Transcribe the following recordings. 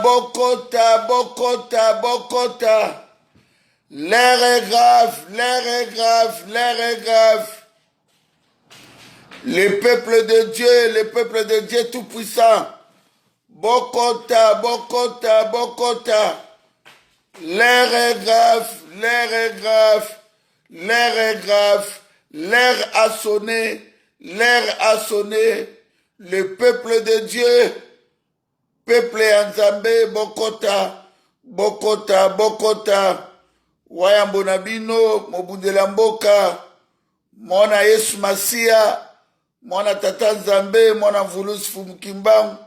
Bokota, Bokota, Bokota. L'air est grave, l'air est grave, l'air est grave. Le peuple de Dieu tout-puissant. Bokota, Bokota, Bokota. L'air est grave, l'air est grave, l'air est grave. L'air a sonné, l'air a sonné. Le peuple de Dieu, peuple Nzambe, Bokota, Bokota, Bokota. Wayambo Nabino, Mobundela Mboka, Mona Yesu Masia, Mona Tata Nzambe, Mona Vulus Fumkimbang,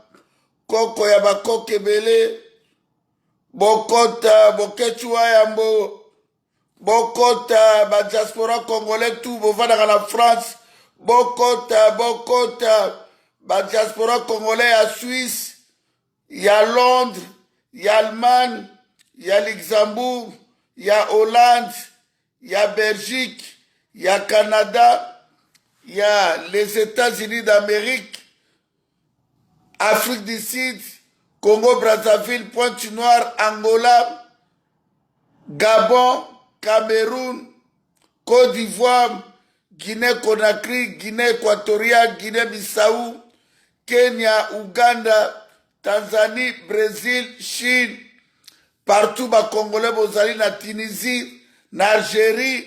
Koko Yabako Kebele, Bokota, Boketu Wayambo, Bokota, ba diaspora congolais tout, Bovada la France, Bokota, Bokota, ba diaspora congolais à Suisse, il y a Londres, il y a Allemagne, il y a Luxembourg, il y a Hollande, il y a Belgique, il y a Canada, il y a les États-Unis d'Amérique, Afrique du Sud, Congo-Brazzaville, Pointe-Noire, Angola, Gabon, Cameroun, Côte d'Ivoire, Guinée-Conakry, Guinée-Équatoriale, Guinée-Bissau, Kenya, Ouganda, Tanzanie, Brésil, Chine, partout, les Congolais, Bozali, na Tunisie, na Algérie,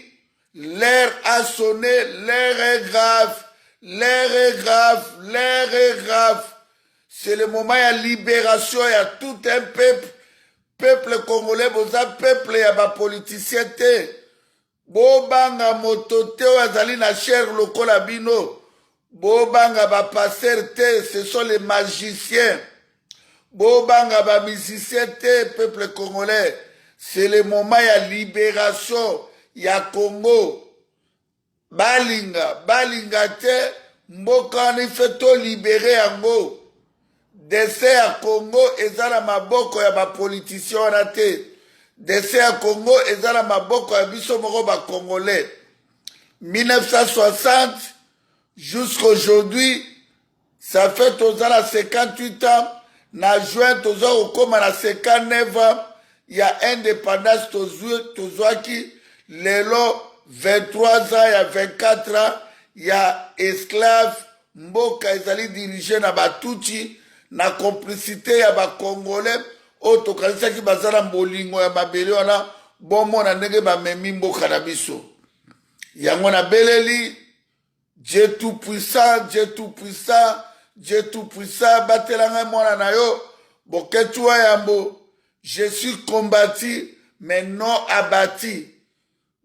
l'air a sonné, l'air est grave, l'air est grave, l'air est grave. C'est le moment de libération, il y a tout un peuple congolais, peuple, il y a des politiciens, Bobanga motote, Azali na cher lokola bino, Bobanga ba passer, ce sont les magiciens. Bobanga ba musicien, peuple congolais, c'est le moment de libération, il y a Congo. Balinga te, mboka ni feto libéré yango. Dessert à Congo, ezala maboko ya ba politicien rate. Dessert à Congo, ezala maboko ya biso moko ba congolais. 1960 jusqu'à aujourd'hui, ça fait tozala 58 ans. Na juin, tozo okoma na 59 ans, il y a indépendance tozwaki, lelo 23 ans, il y a 24 ans, il y a esclave, mboka ezali dirigé na batuti, na complicité ya ba congolais, oto kanisaki bazala mbolingo ya mabele wana, bomo na ndenge ba memi mboka na biso. Yango na beleli, Dieu tout puissant, Dieu tout puissant, Dieu tout-puissant, batelanga mwana na yo, boketu yambo, je suis combattu, mais non abattu.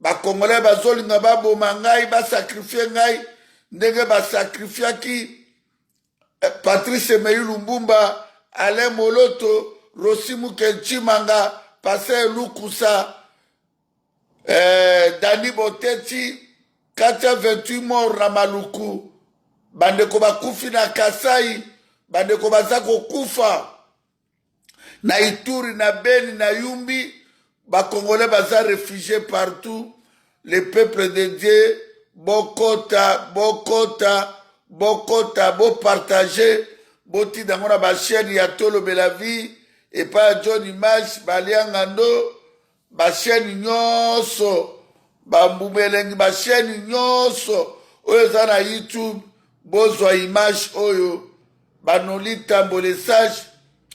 Ba Congolais bazolinga baboma ngai, ba sacrifier ngai, ndenge ba sacrifier ki Patrice Emery Lumbumba, Alain Moloto, Rosimu Kenchimanga, Passer Lukusa, Dani Boteti, 428 morts na Maluku. Bandeko bakufi na Kasai, bandeko bazako kufa na Ituri, na Beni, na Yumbi, ba Congolais baza réfugiés partout. Le peuple de Dieu, Bokota, Bokota, Bokota, bo partager, boti dangona ba chaîne ya Tolo Belavi, et pas John Image, Baliangando, ba chaîne nyonso, ba Mbumelengi, ba chaîne nyonso, oyo za na YouTube. Bozwa image oyo, banoli tambole sage,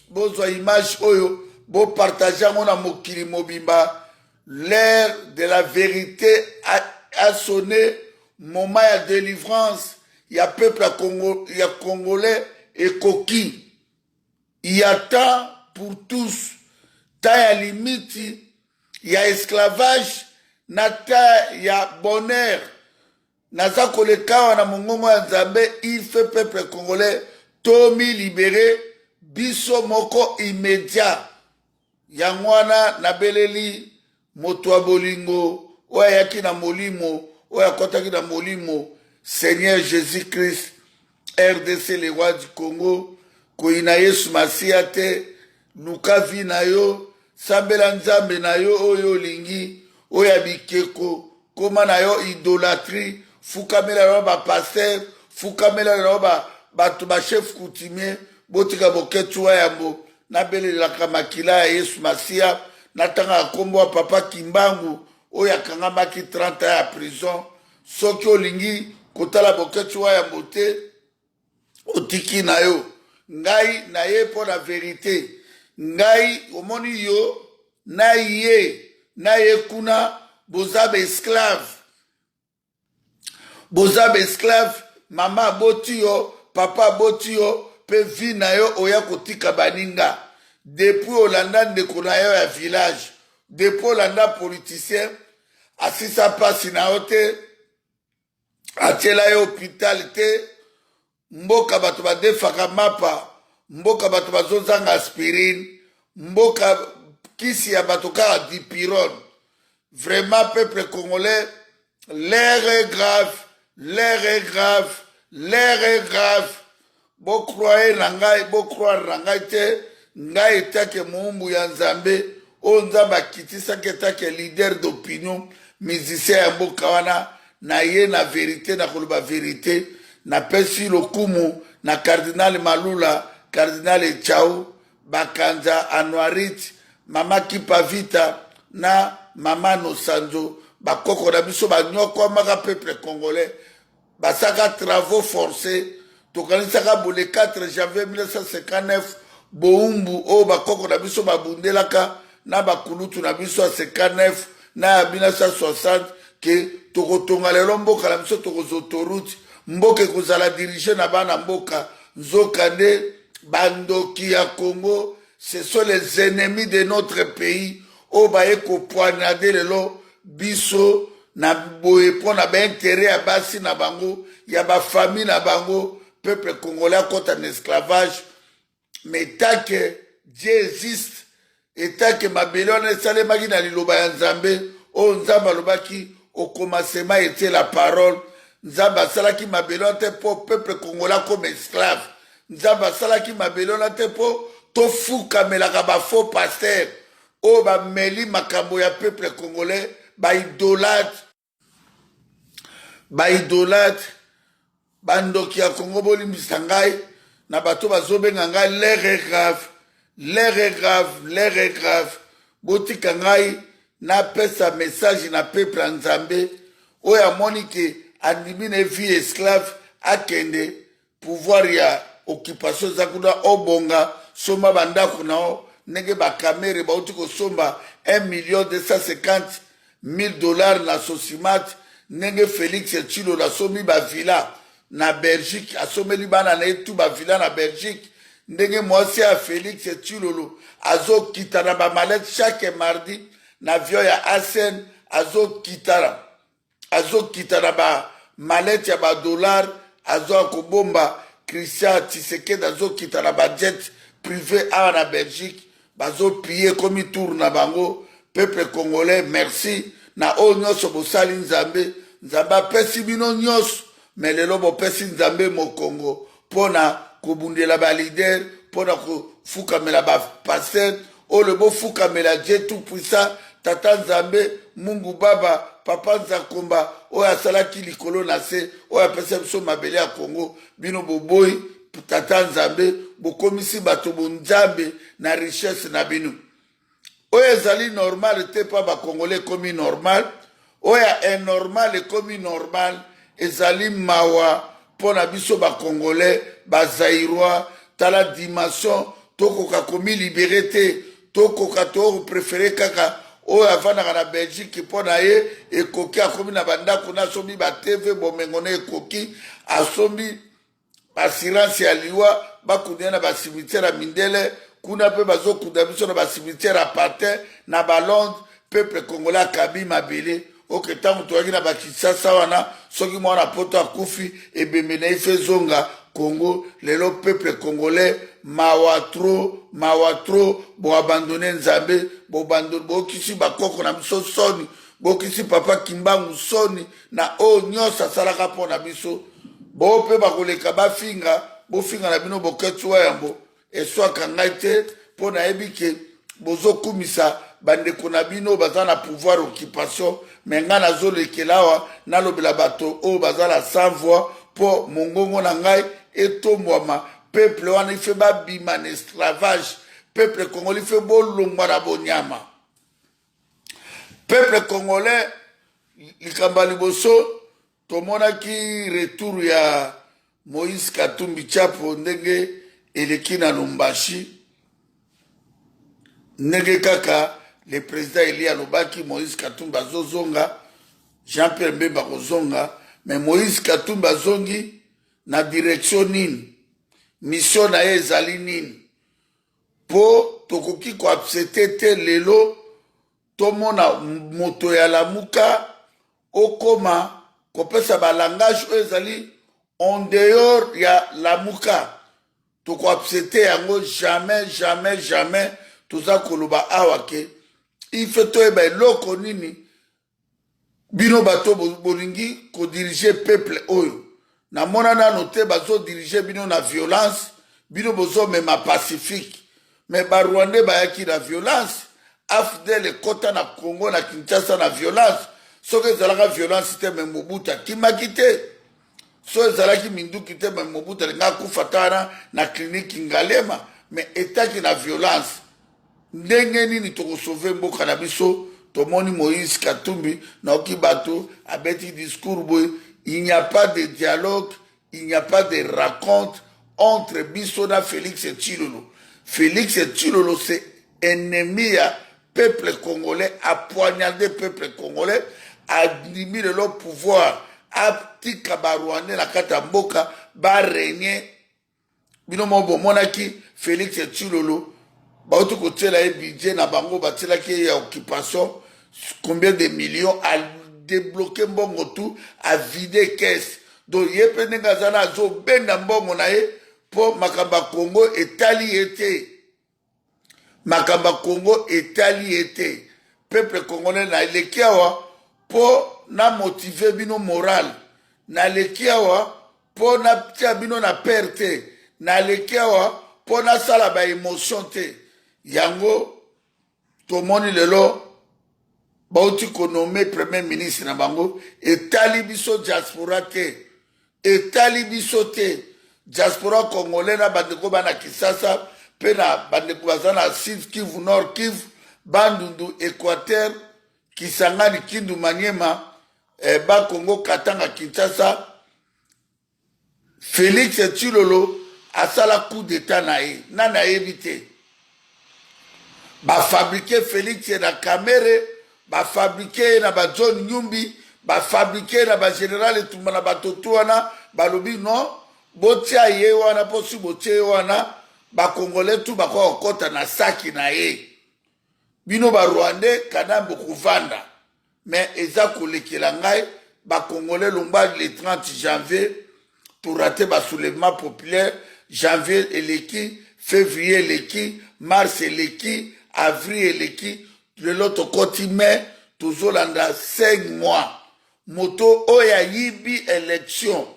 bozwa image oyo, bo partager na mokili mobimba. L'heure de la vérité a sonné, moment de délivrance, il y a peuple il y a Congolais et coquille. Il y a temps pour tous, temps à limite, il y a esclavage, il y a bonheur. Naza koleka wana mongongo ya Nzambe, il fait peuple congolais tomi libéré biso moko immédiat. Yangwana na beleli moto bolingo oya yaki na molimo oya kotaki na molimo Seigneur Jésus-Christ RDC le roi du Congo koina Yesu Masia te luka vi na yo sambela Nzambe na yo oyo lingi oya bikeko koma na yo idolâtrie fukamela yo ba pasteur fukamela yo ba chef coutumier botika boketu yambo nabelelaka makila ya Yesu Masia natanga akombo papa Kimbangu oyo akangamaki 30 ans ya prison soki olingi kotala boketu wa ya mbote otiki na yo ngai na ye mpo na verite ngai omoni yo na ye kuna boza esclave mama aboti yo papa aboti yo pe vi na yo oya kotika baninga depuis olanda ndeko na yo ya village depuis olanda politicien asisa pasi na yo te atiela yo hôpital te mboka bato badefaka mapa mboka bato bazozanga aspirine mboka kisi ya bato kaka dipirone vraiment peuple congolais l'air est grave bocroire na ngai te ngai etake moumbu ya nzambe oyo nzambe akitisaki etake leader d'opinion musicien ya mboka wana na ye na verite na koloba verite napesi lokumu na cardinal Malula cardinal Echau bakanza Anuarit mama Kipavita na mama Nosanzo bakoko na biso banyokwamaka peuple congolais basaka travaux forcés tokanisaka bole 4 janvier 1959 boumbu oyo bakoko na biso babundelaka na bakulutu na biso ya 59 na ya 1960 ke tokotonga lelo mboka na biso tokoza autoroute mboka ekozala dirige na bana mboka nzoka nde bandoki ya Congo ce sont les ennemis de notre pays oyo baye kopoignade lelo biso na boye mpo na baintere ya basi na bango ya bafamille na bango peuple congolais akota na esclavage mais tant que Dieu existe et tant que mabele wana esalemaki na liloba ya nzambe oyo nzambe alobaki au commencement était la parole nzambe asalaki mabele wana te mpo peuple congolais comme esclave nzambe asalaki mabele wana te mpo tofukamelaka bafaux paster oyo bameli makambo ya peuple congolais baidolâtre bandoki ya Congo bolimbisa ngai na bato bazobenga ngai l'air est grave botika ngai napesa message na peuple ya nzambe oyo amoni ke andimi na vie esclave akende pouvoir ya occupation eza kuna obonga somba bandako nao ndenge bakamere bauti kosomba 1,250,000 dollars na Sosimat ndenge Félix Tshilolo asomi bavila na Belgique asomeli bana na ye tu bavila na Belgique ndenge mwasi ya Félix Tshilolo azokita na bamalete chaque mardi na avion ya Asen azokita na bamalete ya badollar azo kobomba Christian Tshisekedi azokita na bajet privé awa na Belgique bazopie komi tour na bango peuple congolais merci na oyo nyonso bosali nzambe apesi bino nyonso me lelo bopesi nzambe mokongo mpona kobundela balider mpona kofukamela bapaster oyo bofukamela Dieu tout puissant tata nzambe mungu baba papa nzakomba oyo asalaki likolo na se oyo apesa biso mabele ya Congo bino boboyi tata nzambe bokomisi bato bonzambe na richesse na bino oyo ezali normal te pa bakongolais ekomi normal oyo anormal ekomi normal ezali mawa mpo na biso bakongolais bazairois tala dimension tokoka komilibere te tokoka toprefere kaka oyo avandaka na Belgique mpo na ye ekoki akomi na bandako na asombi batv bomengo na ekoki asombi bassurance ya liwa bakundela na basimitiere ya mindele kuna mpe bazokunda biso na basimitiere ya patin na balondre peuple congolais akabi mabele oke ntango toyaki na bakisasa wana soki mwana poto akufi ebembe na ife zonga Congo lelo peuple congolais mawa tro boabandone nzambe bokisi bakoko na biso soni bokisi papa Kimbangu soni na oyo nyonso asalaka mpo na biso bo mpe bakoleka bofinga na bino boketsuwa yango eswaka ngai te mpo nayebi ke bozokumisa bandeko na bino baza na pouvoir occupation me ngai nazolekela awa nalobela bato oyo baza na sans voix mpo mongongo na ngai etombwama peuple wana ife babima na esclavage peuple congolais fait bolongwa na bonyama. Peuple congolais, likamba liboso, tomona ki retour ya Moïse Katumbi Tchapo ndenge eleki na Lumbashi. Ndenge kaka le président Eli alobaki Moïse Katumbi azozonga, Jean-Pierre Mbemba kozonga, mais Moïse Katumbi azongi na direction nini, mission na ye ezali nini, po tokoki ko accepter te lelo tomona moto ya lamuka okoma kopesa ba langage oyo ezali en dehors ya lamuka, toko accepter yango jamais jamais jamais. Toza koloba awa ke ife toyeba eloko nini bino bato bolingi ko diriger peuple oyo. Na mona nano te bazo diriger bino na violence, bino bozo mema pacifique. Mais ba Rwandais bayaki na violence, afdele kota na Congo na Kinshasa na violence. Soki ezalaka violence te me Mobutu akimaki te. So ezalaki minduki te me Mobutu alinga kufatana na kliniki Ngalema, mais etaki na violence. Ndenge nini toko sauver mboka na biso, tomoni Moïse Katumbi na okibato abeti discours boy, il n'y a pas de dialogue, il n'y a pas de raconte entre biso na Félix Tshilolo. Félix Tshilolo c'est ennemi ya peuple congolais, a poignardé peuple congolais, a diminué leur pouvoir, a tika ba Rwandais na kata mboka ba régner. Bino mo monaki Félix Tshilolo baoto kotiela ye budget na bango batielaki ya occupation combien de millions à débloquer mbongo tout à vider caisse. Donc ye pe ndenge aza na azobenda mbongo na ye mpo makambo ya Congo etali ye te. Makambo ya Congo etali ye te. Peuple congolais na eleki awa mpo na motive bino moral, na eleki awa mpo na tia bino na perte te, na eleki awa mpo na sala ba émotion te. Yango tomoni lelo bauti konome premier ministre na bango etali biso diaspora te, etali biso te. Diaspora congolais na bandeko bana Kisasa pe na bandeko baza na Sud Kivu, Nord Kivu, Bandundu, Équateur, Kisangani, Kindu, Maniema, ba Congo, Katanga, Kinshasa. Félix Tshilolo asala coup d'état na ye, nana évité. Ba fabriquer Félix na Kamere, ba fabriquer na ba John Nyumbi, ba fabriquer na ba Général Etumba na ba Totuana, ba lobi non, botia ye wana posi botia ye wana, ba Congolais tout ba kwa okota na saki na ye. Bino ba Rwandais kanambo kuvanda. Mais eza kolekela ngai ba Congolais lomba le 30 janvier pour rater ba soulèvement populaire, janvier eleki, février eleki, mars eleki, avril eleki, le loto koti mai, tozolanda 5 mois. Moto oya yibi élection,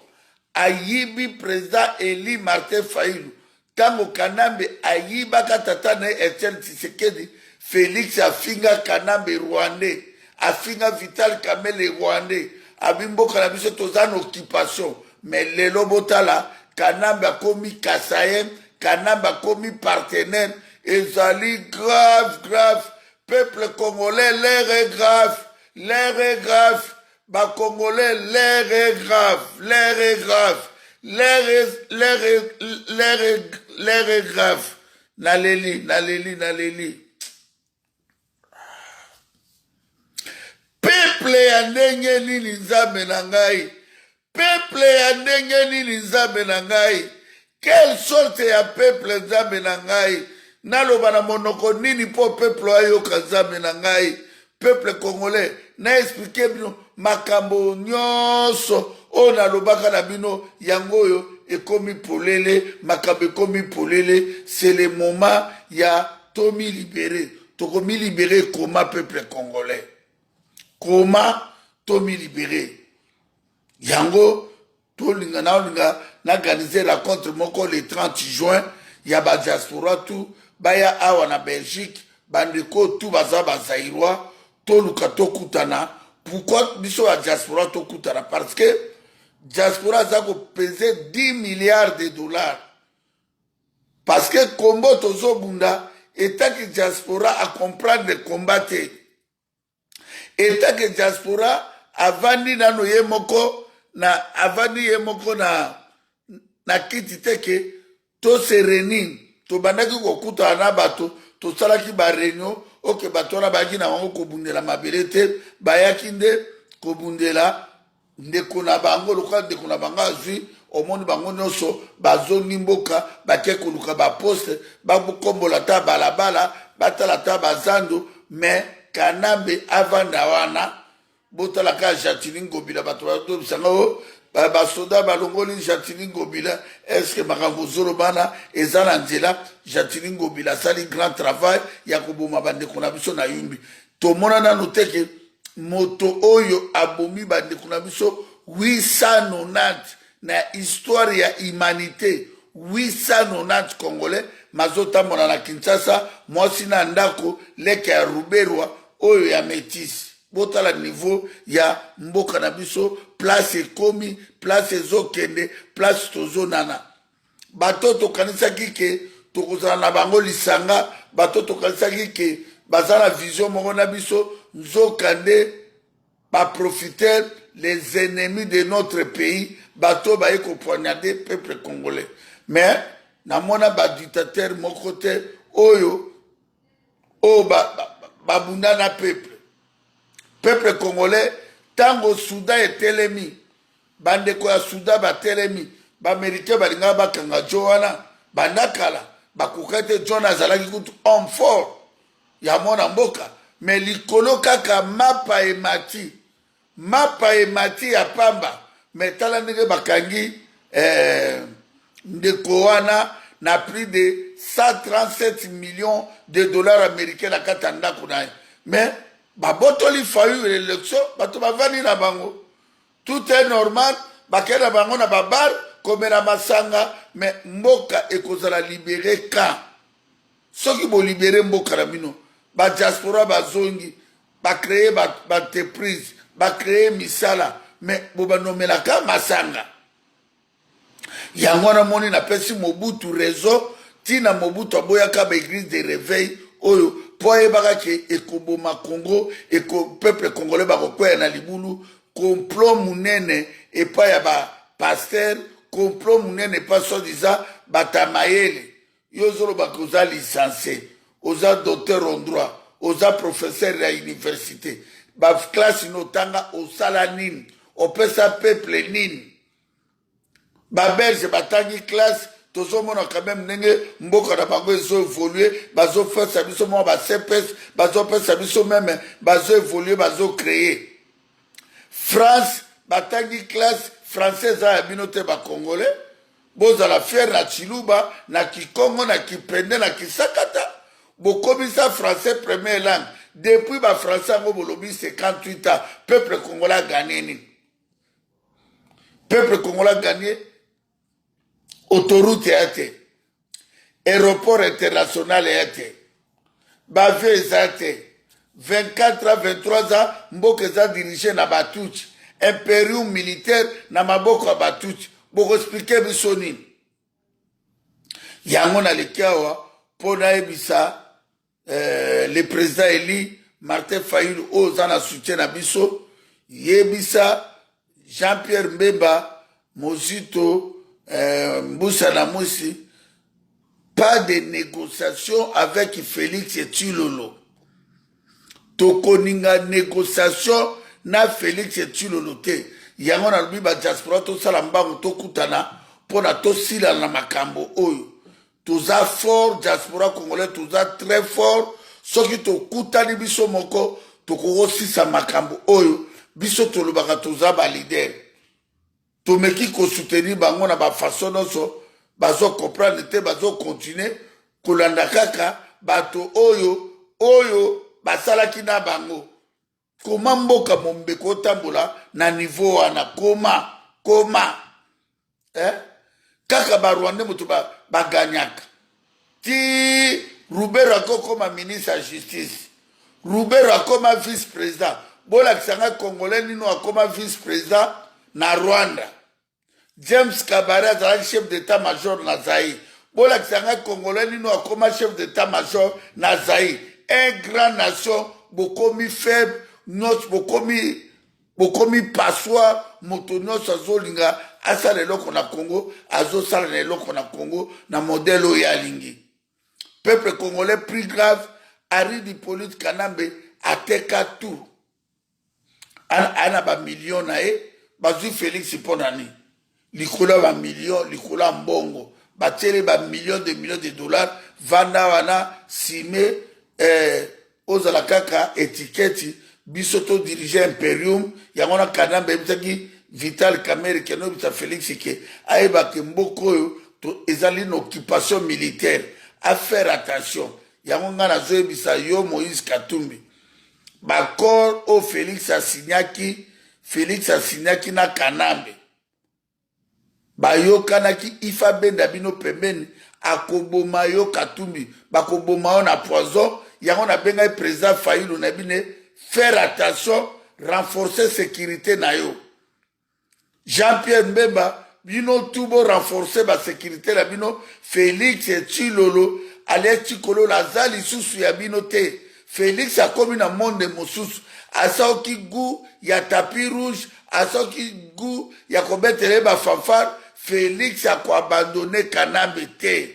ayibi président Eli Martin Fayulu. Tango Kanambe ayibaka tatane Etienne Tshisekedi, Félix afinga Kanambe Rwandais, afinga Vital Kamele Rwandais, abimboka na biso tozana occupation. Mais lelo botala, Kanambe akomi Kasayem, Kanambe akomi partenaire, ezali grave, grave. Peuple congolais, l'air est grave, l'air est grave. Ba Congolais, l'air est grave, l'air est grave, l'air est grave. Naleli, naleli, naleli. Peuple ya ndenge nini nzambe na ngai. Peuple ya ndenge nini nzambe na ngai. Quelle sorte ya peuple nzambe na ngai. Naloba na monoko nini po peuple ayoka nzambe na ngai. Peuple congolais, na expliqué bino makambo nyonso o nalobaka na bino yangoyo ekomi polele, makambo ekomi polele. C'est le moment ya tomi libéré. Tokomi libéré comment peuple congolais. Comment tomi libéré. Yango tolinga na organiser la contre moko le 30 juin ya ba diaspora tout baya awa na Belgique bandeko tout baza bazairwa toluka tokutana. Pourquoi biso la diaspora tokutana? Parce que diaspora za ko peser 10 milliards de dollars. Parce que Kombo tozo bunda etaki diaspora acomprendre combat te etaki diaspora avandi nano ye moko na kiti te ke to se réunir tobandaki kokutana na bato tosalaki bareunion oke bato wana bayaki na bango kobundela mabele te bayaki nde kobundela ndeko na bango lokola ndeko na bango azwi omoni bango nyonso bazongi mboka bake koluka baposte bakombola ta balabala batala ta bazando me kanambe avanda wana botalaka Jatini Ngobila bato batobisanga o basoda balongoli Jatini Ngobila eske makambo zolobana eza na nzela Jatini Ngobila asali grand travail ya koboma bandeko na biso na yumbi tomona nanu teke moto oyo abomi bandeko na biso 890 na histoire ya humanité 890 congolais mazotambola na Kinshasa mwasi na ndako leke ya ruberwa oyo ya métis botala niveau ya mboka na biso place ekomi place ezokende place tozonana bato tokanisaki ke tokozala na bango lisanga bato tokanisaki ke baza na vision moko na biso nzoka nde baprofiter les ennemis de notre pays bato baye kopoignarder peuple congolais mais namona badictateur moko te oyo babunda na peuple congolais tango Soudan etelemi bandeko ya Soudan batelemi baaméricain balingaka bakanga jo wana bandakala bakoka te John azalaki kutu homme fort ya mwana mboka me likolo kaka mapa emati ya pamba me tala ndenge bakangi ndeko wana na plus de 137 millions de dollars américains na kati ya ndako na ye mais babotoli fayu élection bato bavandi na bango tout est normal bakei na bango na babar komela masanga mais mboka ekozala libere quand soki bolibere mboka na bino badiaspora bazongi bacreye baentreprise bacreye misala mais bobanomelaka masanga yango namoni napesi Mobutu réseau ntina Mobutu aboyaka baeglise de réveil oyo po ayebaka ke ekoboma Congo peuple congolais bakokwea na libulu complot munene epai ya bapaster complot munene epai soi-disant batamayele yo ozolobaka oza licencié oza docteur en droit oza professeur ya université baklase notanga osala nini opesa peuple nini babelge batangi classe tozomona quand même ndenge mboka na bango ezoévolue bazofesa biso mwa basepes bazopesa biso meme bazoévolue bazocreye France batangi classe français eza ya bino te bacongolais bozala fiere na chiluba na kikongo na kipende na kisakata bokomisa français première langue depuis bafrançais yango bolobi 58 ans peuple congolais a gagné nini peuple congolais a gagné autoroute ya te aéroport international ya te bavie eza te 24 ans 23 ans mboka eza dirige na batuchi impérium militaire na maboko ya batuchi bokoexplike biso nini yango naleki awa mpo nayebisa le président eli Martin Fayulu oyo oza na soutien na biso yebisa Jean-Pierre Mbemba Mozito Mbusa na Mwisi pas de négociation avec Félix Tshilolo tokoninga négociation na Félix Tshilolo te yango nalobi badiaspora tosala mbango tokutana mpona tosila na makambo oyo toza fort diaspora congolais toza très fort soki tokutani biso moko tokokosisa makambo oyo biso tolobaka toza balider tomeki kosoutenir bango na bafason nyonso bazokomprendre te bazokontinue kolanda kaka bato oyo basalaki na bango koma mboka mombeko otambola na niveau wana koma kaka barwande moto baganyaka ti Rubero akokoma ministre ya justice Rubero akoma vice président bolakisanga congolais nino akoma vice président na Rwanda James Kabare azalaki chef d'état major na Zaïre bolakisa ngai congolais nino akoma chef d'état-major na Zaïre. Un grand nation bokomi faible, nyonso bokomi passoire, moto nyonso azolinga asala eloko na Congo, azosala na eloko na Congo na modèle oyo alingi. Peuple congolais plus grave, Aridi Hippolyte Kanambe ateka tout. Ana ba million na e, bazui Félix Ponani. Likola ba million, likola mbongo. Batele ba millions de dollars, vanda wana sime ozala kaka étiquette bisoto diriger Imperium, yangona Kanambe bitaki Vital Kamerhe keno bita Félix ke aeba ke mboko yo to ezali une occupation militaire. À faire attention. Yangonga na zoe bisa yo Moïse Katumbi. Bakor o Félix Asinyaki na Kanambe. Bayo kanaki ifa benda bino pembeni akoboma yo Katumbi. Bakoboma na poison. Yango na benga président Fayulu na bine faire attention, renforcer sécurité na yo. Jean-Pierre Mbemba bino tubo renforcer ba sécurité la bino Félix et Chilolo ale Chikolo la zali susu ya bino te. Félix a komi na monde mosusu asaoki gu ya tapis rouge, asaoki gu ya kobetele ba fanfare. Félix a ko abandonné Kanambe te.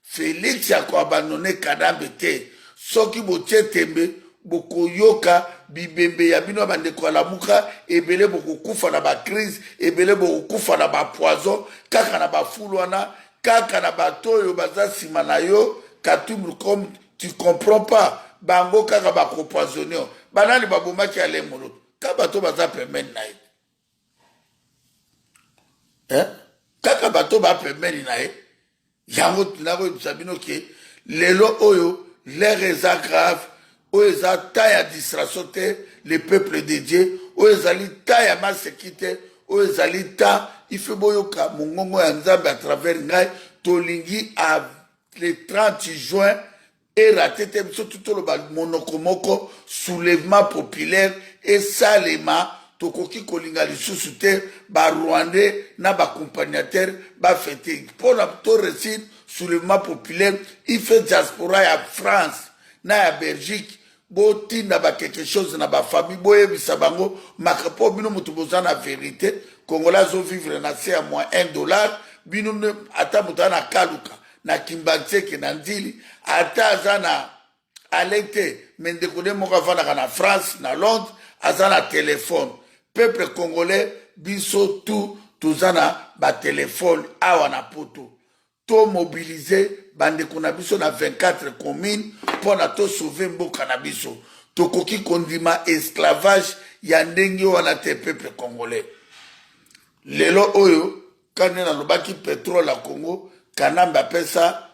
Félix a ko abandonné Kanambe te. Soki botie tembe boko yoka bibembe ya bino bandeko alamuka ebele boko kufa na ba crise, ebele boko kufa na ba poison, kaka na ba fulwana, kaka na batoyo baza sima na yo. Katumbi, comme tu comprends pas, bango kaka ba ko poisonner. Banani babomaki ale molo. Ka bato baza pembeni na ye. Kaka bato ba pembeni na ye. Yango tunako bisabino ke lelo oyo l'air est grave. Oeza taille à distraction, le peuple de Dieu. Oezali taille à ma sécurité. Oezali ta. Il fait boyoka mongongo ya nzambe à travers ngai. Tolingi à le 30 juin. Et raté surtout le monokomoko soulèvement populaire. Et salema. Tokoki kolinga lisusu te. Ba Rwandais na ba accompagnateur. Ba fêter. Pour la to récit soulèvement populaire. Il fait diaspora à France. Na ya Belgique. Boti na ba quelque chose na ba famille boye bisabango makapo bino mutu boza na vérité Congolais zo vivre na c'est à moins $1 bino ata mutana kaluka na Kimbantseke na Ndili ata azana alete mende kone moka vana na France na Londres azana téléphone. Peuple congolais biso tuzana ba téléphone awa na poto to mobiliser bandeko na biso na 24 communes pour na to sauver mboka na biso. Tokoki kondima esclavage ya ndenge wana te peuple congolais. Lelo oyo kane na lobaki pétrole à Congo Kanambe apesa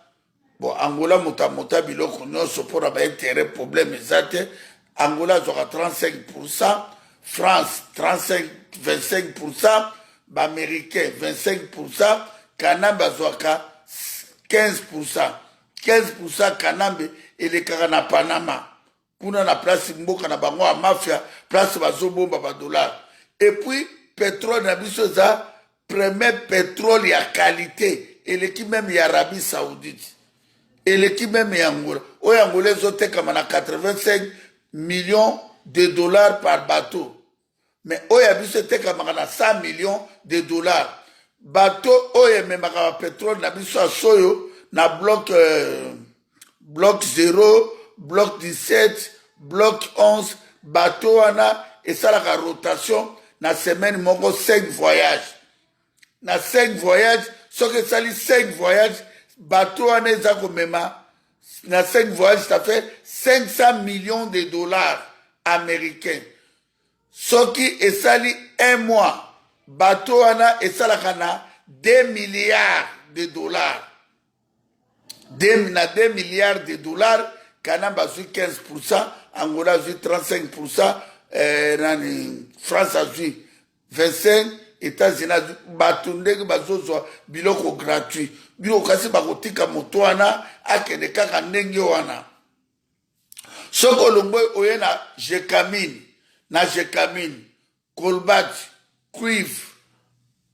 bon Angola mota biloko nyonso pour ba intérêt problème ezate. Angola aura 35%, France 25%, ba américain 25%, Kanambe azoaka 15%. 15% Kanambe et les na Panama. Kuna na place mboka na bango a mafia, place bazobomba ba dollars. Et puis pétrole na biso za premier pétrole ya qualité et l'équipe même ya Arabie Saoudite. Et l'équipe même ya Angola. O ya Angola zote kama na 85 millions de dollars par bateau. Mais o ya biso te kama na 100 millions de dollars. Bateau o ya memaka pétrole na biso a soyo na bloc 0, bloc 17, bloc 11, bateau wana et ça la rotation na semaine moko 5 voyages. Na 5 voyages, ce que ça dit 5 voyages, bateau wana eza komema na 5 voyages ça fait 500 millions de dollars américains. Ce qui est sali un mois, bateau wana et ça la 2 milliards de dollars. 2 milliards de dollars, Kanambe a 15%, Angola a 35%, France a 25%, États-Unis a batunde bazozo biloko gratuit. Biloko kasi bakotika moto wana akende kaka ndenge wana. Soko lombo oye na Jekamine, Colbert, cuivre,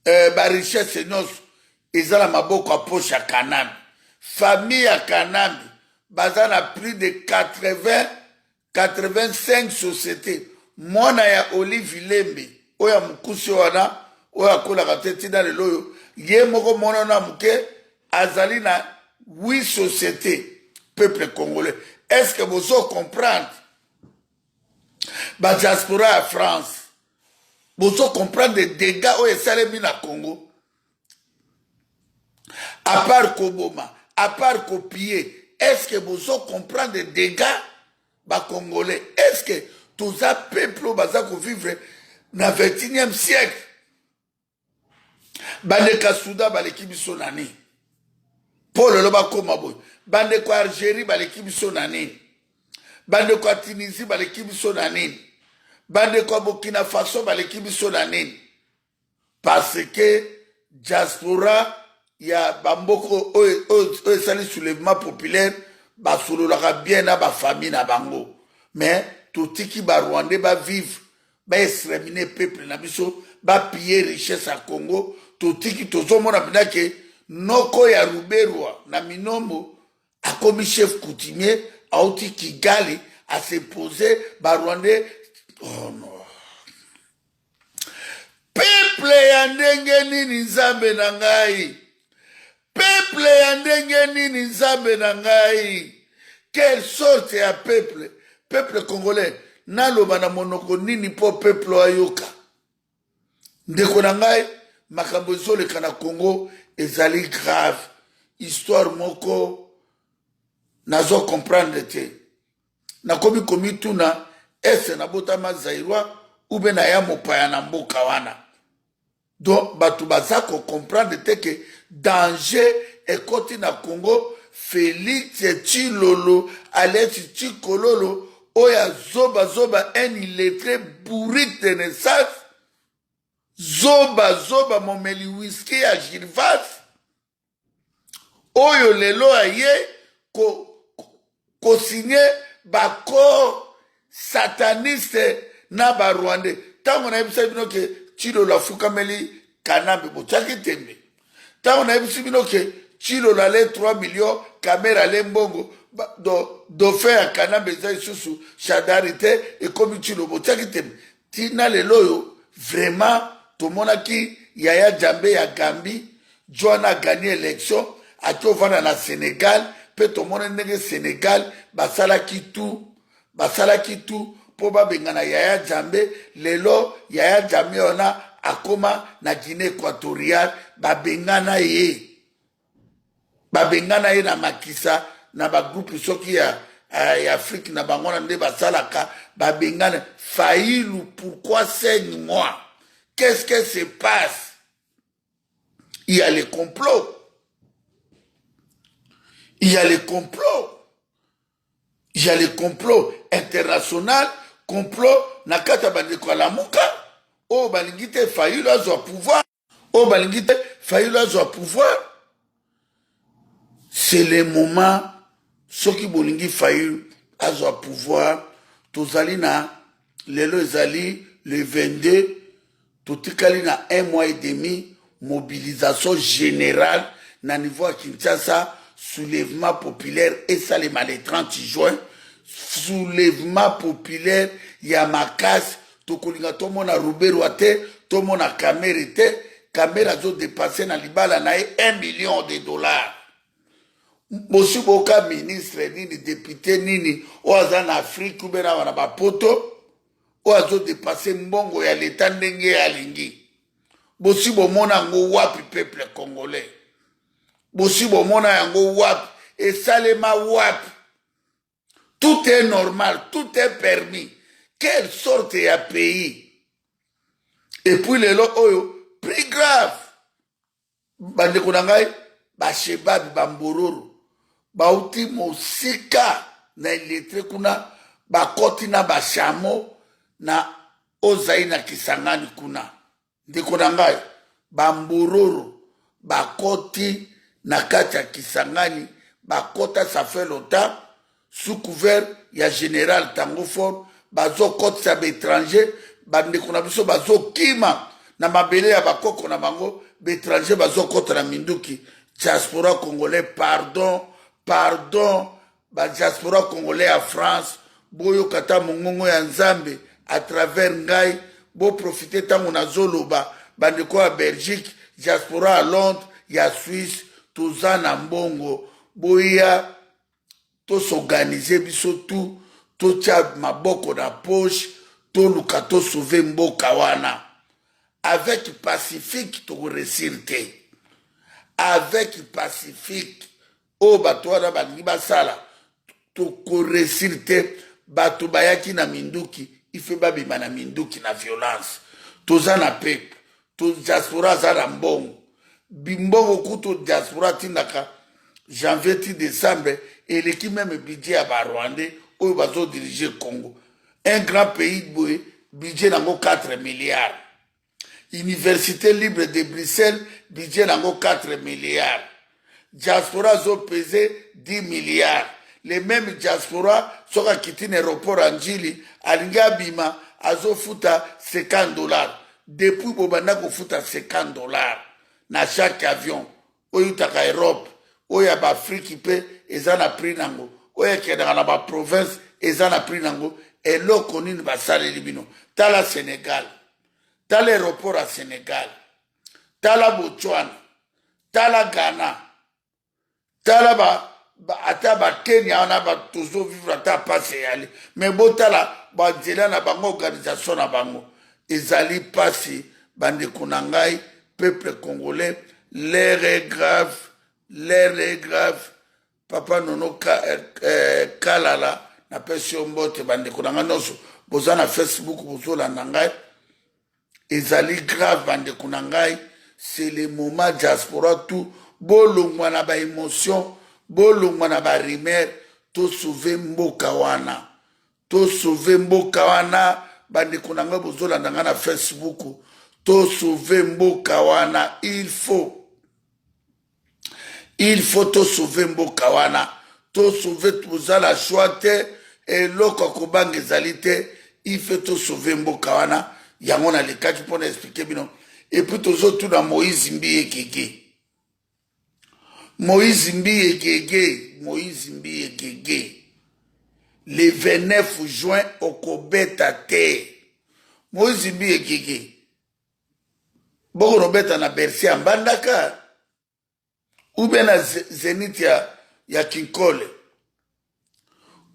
ba richesse nyonso ezala maboko a poche ya Kanambe. famille ya Kanambi baza na plus de 85 sociétés. Mwana ya Olive Lembe oya mukusi wana oya akolaka te tina lelo oyo ye moko mwana na muke azali na 8 sociétés. Peuple congolais, est-ce que vous comprenez? Ba diaspora à France, vous comprenez des dégâts où est na Congo? À part Koboma, à part copier, est-ce que vous comprenez des dégâts ba congolais? Est-ce que tous ça peuple baza ko vivre na 21e siècle? Bandeka Souda baleki biso nani? Paul loba koma boy. Bandeko Algérie baleki biso nani? Bandeko Tunisie baleki biso nani? Bandeko Burkina Faso baleki biso nani? Parce que diaspora ya bamboko o sali soulèvement populaire basololaka bien na ba famille na bango. Mais totiki ba Rwandais ba vivre ba exterminer peuple na biso ba piller richesse à Congo. Totiki tozomona bina ke noko ya Ruberwa na Minombo a commis chef coutumier auti Kigali a se poser ba Rwandais. Oh non. Peuple ya ndenge nini nzambe na ngai? Peuple ya ndenge nini nzambe na ngai? Quelle sorte ya peuple? Peuple congolais naloba na monoko nini po peuple ayoka? Ndeko na ngai makambo ezoleka na Congo ezali grave. Histoire moko nazo comprendre te. Nakomi komi tuna ese na botama zairwa ube na ya mopaya na mboka wana. Donc batu bazako comprendre te que danger ekoti na Congo. Félix Tshilolo Alexis Tshikololo oya zoba un illettré bourri de naissance. Zoba momeli whisky ya Gilvas oyo lelo aye ko signé bako sataniste na ba Rwandais. Tango na yebisa bino ke Tshilolo afukameli Kanambi botsaki tembe. Tango na yebisa bino ke Tshilolo ale 3 millions kamera ale mbongo dauphin ya Kanambi eza isusu shadarite ekomi Tshilolo botsaki tembe. Tina lelo yo vraiment tomonaki Yaya Jammeh ya Gambie John a gagné élection atovana na Sénégal pe tomona ndenge Sénégal basalaki tout po babengana Yaya Jammeh. Lelo Yaya Jammeh ona akoma na Guinée équatoriale babengana ye na makisa na ba groupe soki ya Afrique na bangona nde basalaka babengana Fayulu. Pourquoi saigne-moi? Qu'est-ce qui se passe? Il y a les complots. Il y a les complots. Il y a les complots internationaux, complots nakata bandeko la muka. Oh balingite Fayulu azwa pouvoir. Oh balingite Fayulu azwa pouvoir. C'est le moment soki bolingi Fayulu azwa pouvoir. Tozali na lelo ezali le 22. Totikali na 1 mois et demi mobilisation générale na niveau à Kinshasa, soulèvement populaire et ça le 30 juin, soulèvement populaire Yamakas, tokolinga tomona Ruberwa te, tomona Kamera zo dépassé na libala na 1 million de dollars. Monsieur Boka ministre nini député nini oaza na Afrique ubena wana bapoto oazo dépassé mbongo ya l'État ndenge ya lingi. Bosi bomona yango wapi peuple congolais? Bosi bomona yango wapi? Et salema wapi? Tout est normal, tout est permis. Quelle sorte ya pays? Et puis le lo oyo, plus grave. Bande kunangai, ba Shebab Bambororo. Bauti mosika na illettré kuna, ba koti na ba chamo na ozai na Kisangani kuna. Ndeko na ngai Bambororo bakoti na kati ya Kisangani bakota ça fait longtemps sous couvert ya général Tangofor bazo koti sa étranger bandeko na biso bazo kima na mabele ya bakoko na bango étranger bazo kota na minduki diaspora congolais, pardon, diaspora congolais à France, boyo kata mongongo ya nzambe à travers ngai, bo profiter tango na zoloba, bandeko à Belgique, diaspora à Londres, ya Suisse, toza na mbongo, boya, to s'organiser biso tout, to tia maboko na poche, to luka to sauver mboka wana. Avec Pacifique, to resirte. Avec Pacifique, o bato wana balingi basala, to resirte, bato bayaki na minduki, ife babima na minduki na violence. Toza na pepe, to diaspora za na mbongo. Bimbongo kuto diaspora tindaka, janvier ti décembre, et l'équipe même budget à Rwandais, où ils vont diriger Congo. Un grand pays de budget dans 4 milliards. Université libre de Bruxelles, budget dans 4 milliards. Diaspora ont pesé 10 milliards. Les mêmes diaspora sont à quitter l'aéroport en Djili, à Lingabima, à Zofuta 50 $. Depuis Bobana, qu'on fout à 50 $. Dans chaque avion, où il y a Europe, où il y a Afrique qui peut, ils en ont pris nango. Où il y a dans la province, ils en ont pris nango. Et l'eau connue va s'aller libino. T'as la Sénégal, t'as l'aéroport à Sénégal, t'as la Botswana, t'as la Ghana, t'as la Kenya, on a toujours vivre, t'as passé aller. Mais bon, t'as la organisation na bango. Ils allaient passer, bande konangai, peuple congolais, l'air est grave. L'air est grave. Papa nono kalala na pesi mbote bande konanga noso boza na Facebook bozola nangai ezali grave bande konangai. C'est le moment diaspora tout bolongwa na ba émotion, bolongwa na ba rimer, to sauver mboka wana, to sauver mboka wana bande konanga bozola nanga na Facebook, to sauver mboka wana. Il faut te sauver mboka wana, te sauver tout ça la choite et loko kobang ezalité, il faut te sauver mboka wana. Yango na leka qui peut expliquer bino. Et puis toujours tout dans Moïse Mbiye Gege. Moïse Mbiye Gege. Le 29 juin au Kobeta Te. Moïse Mbiye Gege. Boko Robeta na Bercy en Bandaka. Ou bien na Zenith ya Kinkole.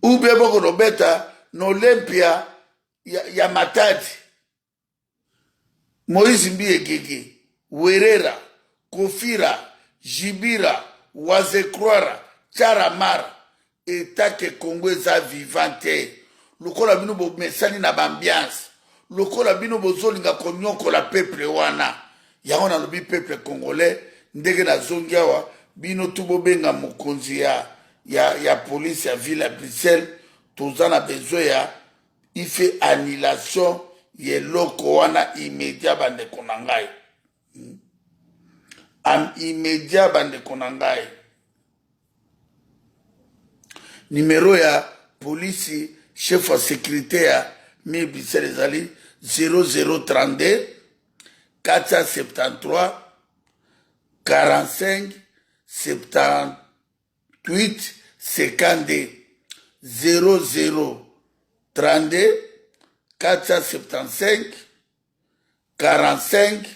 Ou bien boko Robeta na Olympia ya Matadi. Moïse Mbiye Gege, Werera, Kofira, Jibira, Wazekroara, Charamara, Etake Congo eza vivante. Lokola bino bo mesani na bambiance. Lokola bino bo zolinga konyoko la peuple wana. Yango na lobi peuple congolais, ndenge na zongiawa, bino tubo benga mokonzi ya police ya ville à Bruxelles, tozana besoin ya, il fait annulation yeloko wana immédiat bande konangai. Immédiat bande konangai. Numéro ya police chef de sécurité ya Bruxelles ezali 0032 473 45 78 52 0032 475 45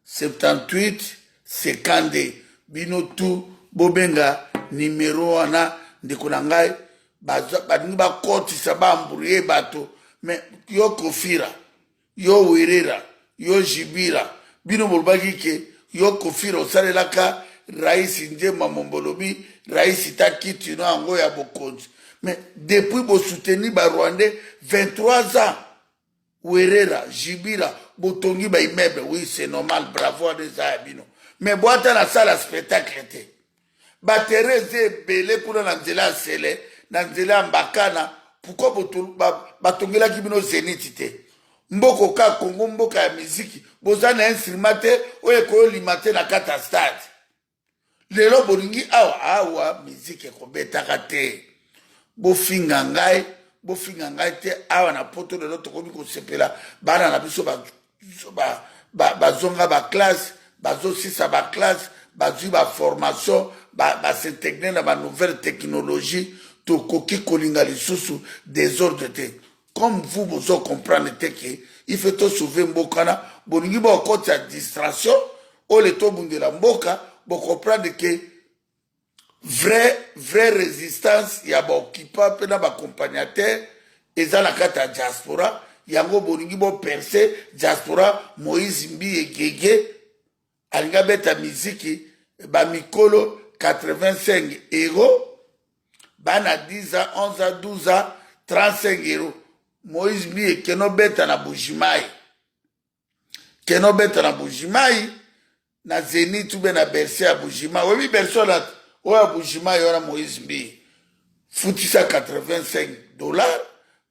78 52. Bino tu bobenga numéro wana ndeko na ngai baningi bakotisa bambrouye bato. Mais yo Kofira, yo Werera, yo Jibira, bino bolobaki ke yo Kofira osalelaka Raisi Njema Mombolobi, Raisi Takiti no ango ya bokonzi. Mais depuis bo soutenir ba Rwandais 23 ans, Werera, Jibira, botongi ba immeuble, oui c'est normal, bravo à des abino. Mais boata na salle spectacle te. Ba Tereze belé kuna na nzela sele, na nzela mbakana, pourquoi batongela ki bino Zénith te. Mboko ka Congo, mboka ya miziki, boza na instrument te, oye koyo limate na kata stade. Lelo bolingi awa miziki ekobetaka te. Bofinga ngai te awa na poto lelo tokomi kosepela bana na biso bazonga ba classe, bazosisa ba classe, bazwi ba formation s'intégrer na ba nouvelle technologie tokoki kolinga lisusu désordre te comme vous vous comprendre te que il faut to sauver mboka na bolingi ba okoti ya distraction o le to bundela mboka bo comprendre que vraie résistance ya ba occupant pe na ba accompagnateur eza na kati ya diaspora yango bolingi bo percer diaspora Moïse Mbi Gege alinga beta miziki ba mikolo 85 euros bana 10 ans 11 ans 12 ans 35 euros Moïse Mbi keno beta na Bujimai na Zénith ube na Bercy ya Bujimai webi Bercy na oya Bujimai wana Moïse Mbi futisa $85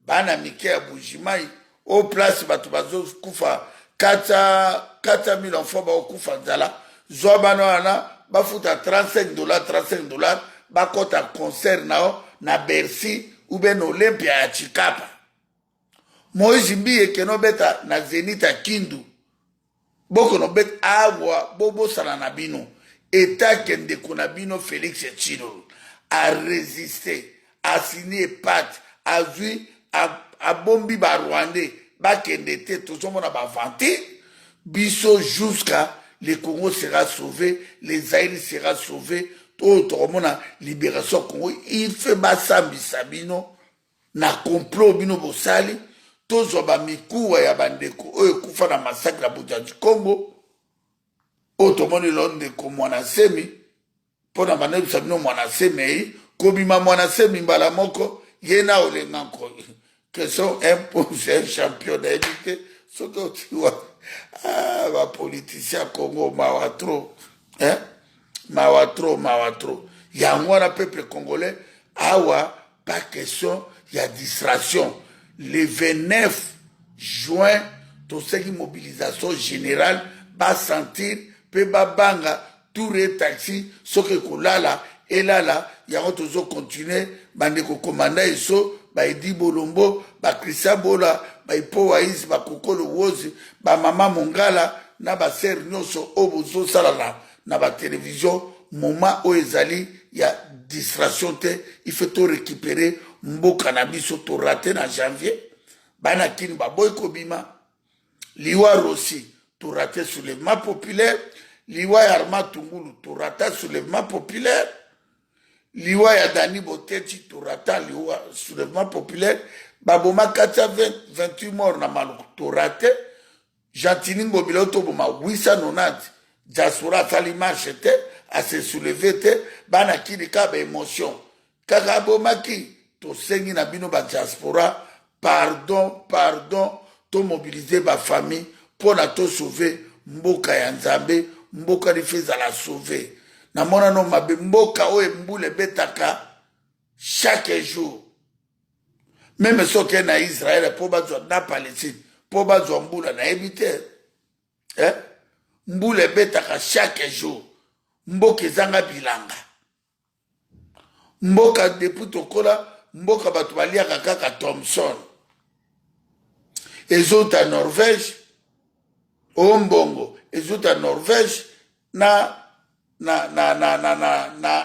bana mike ya Bujimai au place bato bazo kufa 4,000 enfants ba kufa nzala zwa bana wana bafuta $35 bakota concert nao na Bercy ube na Olympia ya Chikapa Moïse Mbi ekeno beta na Zénith ya Kindu boko no bet awa bobo sala na bino eta kende kuna bino Félix Tshilolo a résisté a signé pacte a vu a bombi ba Rwandais ba kende te tozomona ba vanté biso jusqu'à le Congo sera sauvé les Zaïre sera sauvé tout mona libération Congo il fait basambi sabino na complot bino bosali tozo ba mikuwa ya bandeko oyo kufa na massacre ya Bujaji Congo otomoni londe ko mwana semi pona banebu sabino mwana semi kobima mwana semi mbala moko yena olenga ko que sont imposés un champion d'élite ce que tu vois ba politicien Congo mawatro mawatro yango na peuple congolais awa pas question ya distraction le 29 juin to seki mobilisation générale ba sentir pe ba banga touré taxi soke kolala elala yango tozo continuer bande ko komanda eso ba Edi Bolombo ba Christian Bola ba Ipo Waiz ba Kokolo Wozi ba Mama Mongala na ba ser nyonso obozo salala na ba télévision moment o ezali ya distraction te il faut to récupérer mboka na biso to raté na janvier bana kini ba boy kobima liwa Rossi to raté soulèvement populaire liwa Arma Tungulu to raté soulèvement populaire liwa ya Dani Botechi to raté liwa soulèvement populaire baboma 428 morts na Maluku to raté Jantini Ngobila to boma 890 diaspora sali marche te a se soulever te bana kini ka ba émotion kaka bomaki to sengi na bino ba diaspora pardon to mobiliser ba famille pour na to sauver mboka ya Nzambe mboka li feza la sauver na mona no mabe mboka o mbule betaka chaque jour même soke na Israël po bazwa na Palestine po bazwa mbula na ebite mbule betaka chaque jour mboka ezanga bilanga mboka depuis tokola mboka bato baliaka kaka Thomson ezota Norvège ombongo ezota Norvège na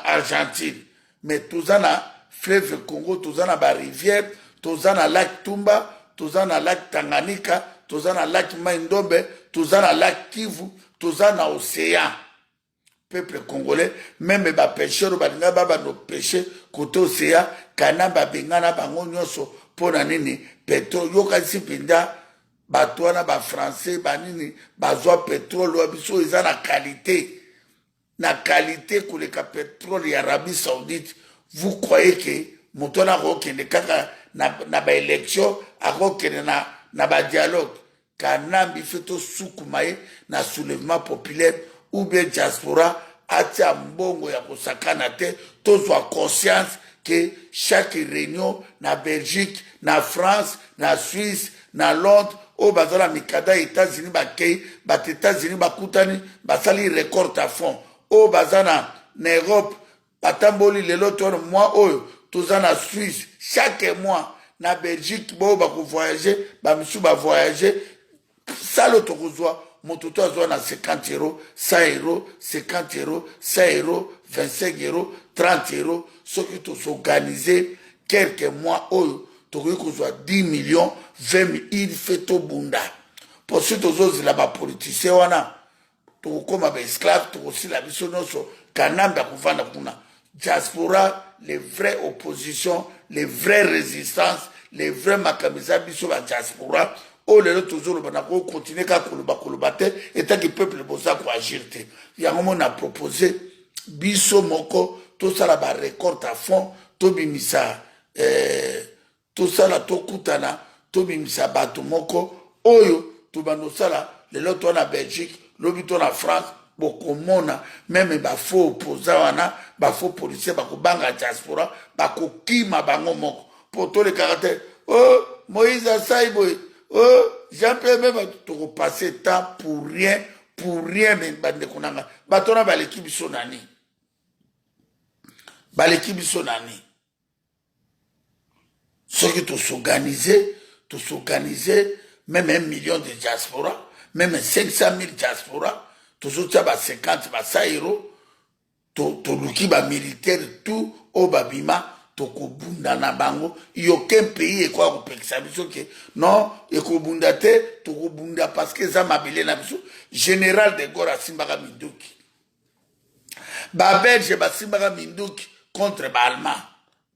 Argentine mais tozana fleuve Congo tozana ba rivière tozana lac Tumba tozana lac Tanganyika tozana lac Mai-Ndombe tozana lac Kivu tozana océan peuple congolais même ba pêcheur balinga baba no pêcher côté océan kana babengana bango nyonso pona nini pétrole yoka sipinda batwana ba français banini bazwa pétrole wabiso eza na qualité koleka pétrole ya Arabie Saoudite vous croyez que motona rokende kaka na ba élection akokende na ba dialogue kanambi feto sukumaye na soulèvement populaire ou bien diaspora atia mbongo ya kosakana te tozwa conscience que chaque réunion na Belgique na France na Suisse na Londres o bazala mikada États-Unis bakei bat États-Unis bakutani basali record à fond o bazana na Europe batamboli lelo tono moi oyo tozana Suisse chaque mois na Belgique bo bako voyager ba misu ba voyager salo tokozwa moto azwa na 50 euros, 100 euros, 50 euros, 100 euros, 25 euros, 30 euros, ce qui tous organisé quelques mois oyo tokoki kozwa 10 millions, 20 000, il fait tout bunda. Pour ceux qui là bas politiciens wana tokokoma ba esclave tokosila biso nyonso kanamba kovanda kuna. Diaspora, les vraies oppositions, les vraies résistances, les vrais makamiza biso ba diaspora. Oh, les autres toujours le continuer qu'à kolobate et tant que le peuple bosa quoi agir. Il y a un moment on a proposé biso moko tout ça là ba récolte à fond to bimisa tout ça là to kutana to bimisa bato moko oyo to bano ça là les autres en Belgique l'obito en France beaucoup mona même ba faux opposants wana ba faux policiers ba ko banga diaspora ba ko kima bango moko pour tous les caractères. Oh Moïse Asaiboy. Oh, Jean-Pierre même tu repasser temps pour rien, mais bande konanga. Batona ba l'équipe sonani. Ba l'équipe sonani. Ce qui tous organiser, même 1 million de diaspora, même 500 000 diaspora, tous autres ba 50, ba 100 euros, to luki ba militaire tout au babima. Tokobunda na bango aucun pays et quoi kopekisa biso ke non ekobunda te tokobunda parce que za mabele na biso général de Gaulle asimbaka minduki ba belge basimbaka minduki contre ba allemand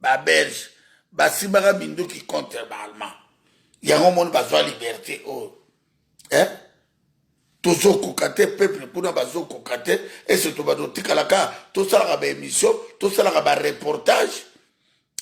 ba belge basimbaka minduki contre ba allemand yango moni bazwa liberté tozo kokate peuple kuna bazo kokate et ce to bado tikalaka to sala ba émission to sala ba reportage.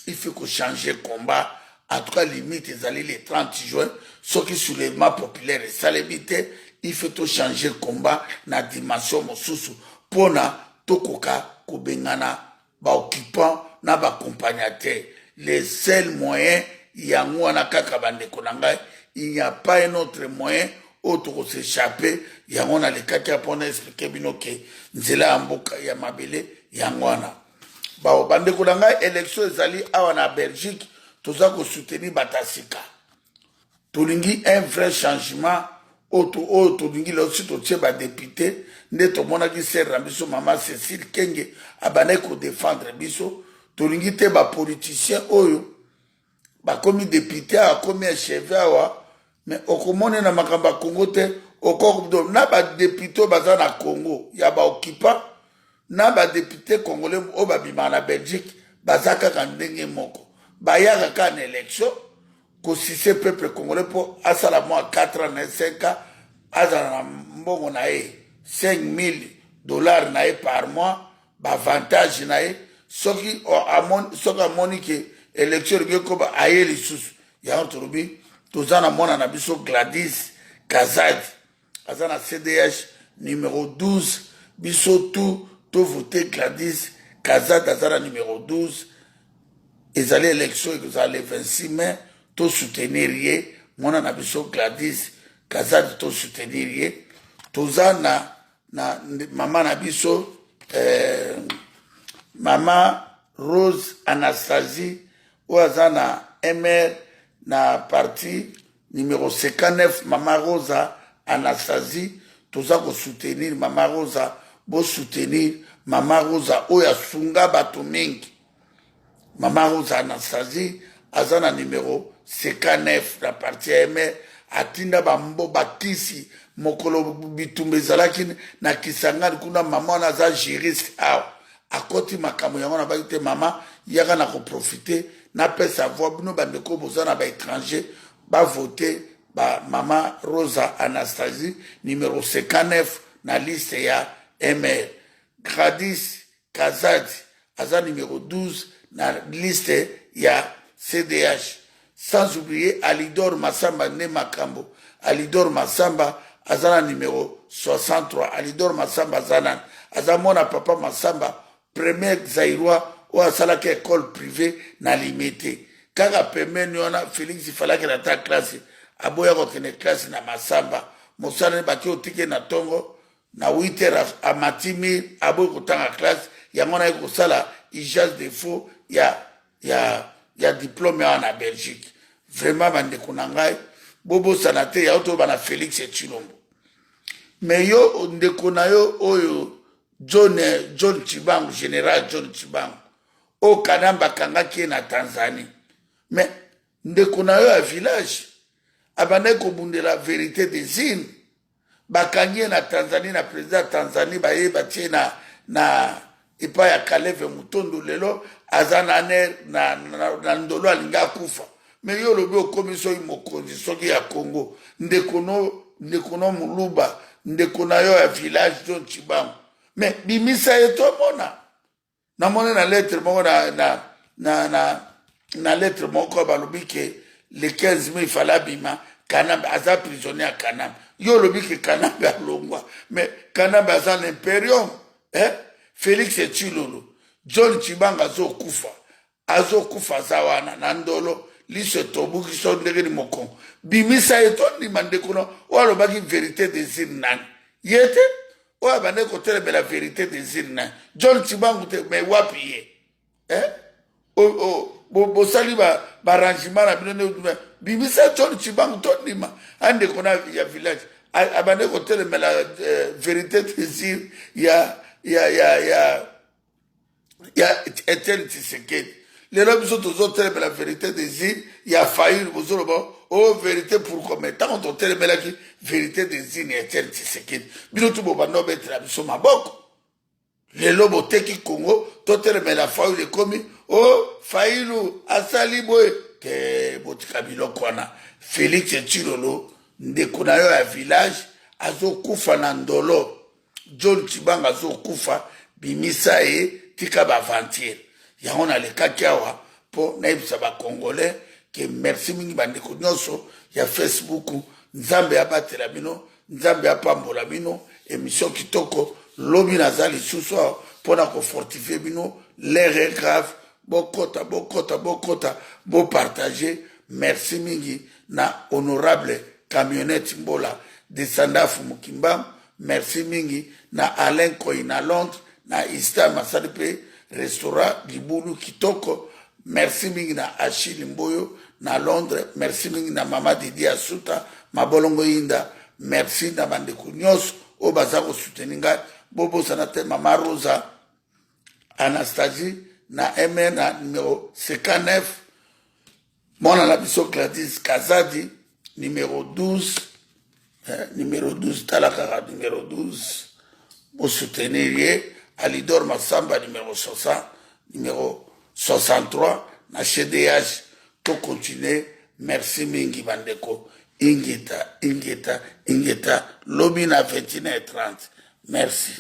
Il faut que changer combat. En tout cas, limite, ils allaient les 30 juin. Ce qui soulèvement populaire et ça limite, il faut tout changer combat dans la dimension mosusu. Pour na tokoka kubengana ba occupant na ba accompagnateur. Les seuls moyens, il y a un kaka bande konanga, il n'y a pas un autre moyen autre s'échapper. Il y a un les kaka pour expliquer binoke. Nzela amboka ya mabele ya ngwana. Bah, bande konanga élection ezali awa na Belgique toza ko soutenir batasika tolingi un vrai changement auto tolingi là aussi to ba député nde to mona ki ser biso mama Cécile Kenge abana ko défendre biso tolingi te ba politicien oyo ba komi député a komi chef awa mais okomone na makamba Congo te okoko na ba député baza na Congo ya ba occupant na ba député congolais au babima na Belgique bazaka kandenge moko bayaka ka na élection ko si ce peuple congolais pour asala moi 4 ans 5 ans azana mbongo na e $5,000 na e par mois ba avantage na e soki amoni ke élection ko ba ayeli susu ya ontrubi tozana mona na biso Gladys Kazadi azana CDH numéro 12 biso tout voté Gladys Kazadi azana numéro 12 ils allaient élection ils allaient 26 mai tout soutenir yé mona na biso Gladys Kazadi tout soutenir yé tozana na mama na biso mama Rose Anastasie ou azana MR na parti numéro 59 mama Rosa Anastasie toza ko soutenir mama Rosa bo soutenir mama Rosa oya sunga bato mingi mama Rosa Anastasie azana numéro 59 la partie MR atinda bambo bakisi mokolo bitumbe zalaki na Kisangani kuna mama na za juriste awa akoti makambo yango na bakite mama yaka na ko profiter na pesa voix bino bandeko bozana ba étranger ba voter ba mama Rosa Anastasie numéro 59 na liste ya MR. Gladys Kazadi aza numéro 12 na liste ya CDH. Sans oublier Alidor Massamba ne Makambo. Alidor Massamba azana numéro 63. Alidor Massamba azana azamona papa Massamba premier Zaïrois ou asalaki école privée na limité. Kaka peme niona Félix ifalaki na ta classe aboya kokene classe na Massamba. Mosana baki otike na tongo na 8h à matimi aboya kotanga classe yangona yeko sala ijaz de faux ya diplôme en Belgique. Vraiment bande kunangai bobo sanate ya auto bana Félix et Chilombo. mais yo ndeko na yo oyo John Chibangu, général John Chibangu, o Kanamba bakangaki na Tanzanie, mais ndeko na yo ya village abandaki kobundela vérité des îles, bakangi na Tanzanie na président Tanzanie bayeba tie na epai ya Kaleve Mutondo lelo aza na ndolo alinga kufa, mais yo lobi okomi soki mokonzi soki ya Congo, ndeko no muluba, ndeko na yo ya village John Chibangu, mais bimisa ye tomona namoni na lettre moko na lettre moko balobi ke le 15 mai fala bima Kanambe aza prisonnier à Kanambe. Yo lobi ke Kanambe alongwa, mais Kanambe aza l'imperium, Félix Tshilolo, John Chibangu azokufa zawana na ndolo liso tobuki so ndenge ni mokon. Bimisa eto ni mandeko no walo baki vérité des îles nan. Yete o abane ko telebe la vérité des îles nan. John Chibangu te me wapi ye. Bo sali ba arrangement na bino bimisa John Chibangu to nima ande kona ya village abane ko telebe la vérité des îles ya Etienne Tshisekedi. Les hommes sont aux autres, la vérité des îles, il y a failli, vous avez oh, vérité pour combien de temps, on t'a la vérité des îles, Etienne Tshisekedi. Bino tout bon, non, mais la mission m'a beaucoup. Les lobes teki Congo, toi, la faille, les commis, oh, faillou, asali boy, que botika biloko wana, Félix Tshilolo, ndekonayo ya village, azo kufa na ndolo, John Chibangu azo kufa, bimisa e, tika ba aventure. Yango na lekaki awa po naibisa ba congolais ke merci mingi bandeko nyonso ya Facebook, nzambe abatela bino, nzambe apambola bino, émission kitoko lobi nazali lisusu pona ko fortifier bino, l'air est grave, bokota bo partager. Merci mingi na honorable camionnette Mbola de Sandafu Mukimba, merci mingi na Alain Koina Londres, na Ista Masalipe restaurant Libulu Kitoko, merci mingi na Achille Mboyo na Londres, merci mingi na Mama Didi Asuta Mabolongo Inda, merci na bandeko nyonso o bazako souteninga bobo sanate Mama Rosa Anastasie na MN na numéro 59, mona la biso Gladys Kazadi numéro 12, numéro 12 talakara numéro 12 pour soutenir Alidor Massamba numéro 60, numéro 63, na CDH, tout continuer. Merci mingi bandeko. Ingeta, lobby na 21h30. Merci.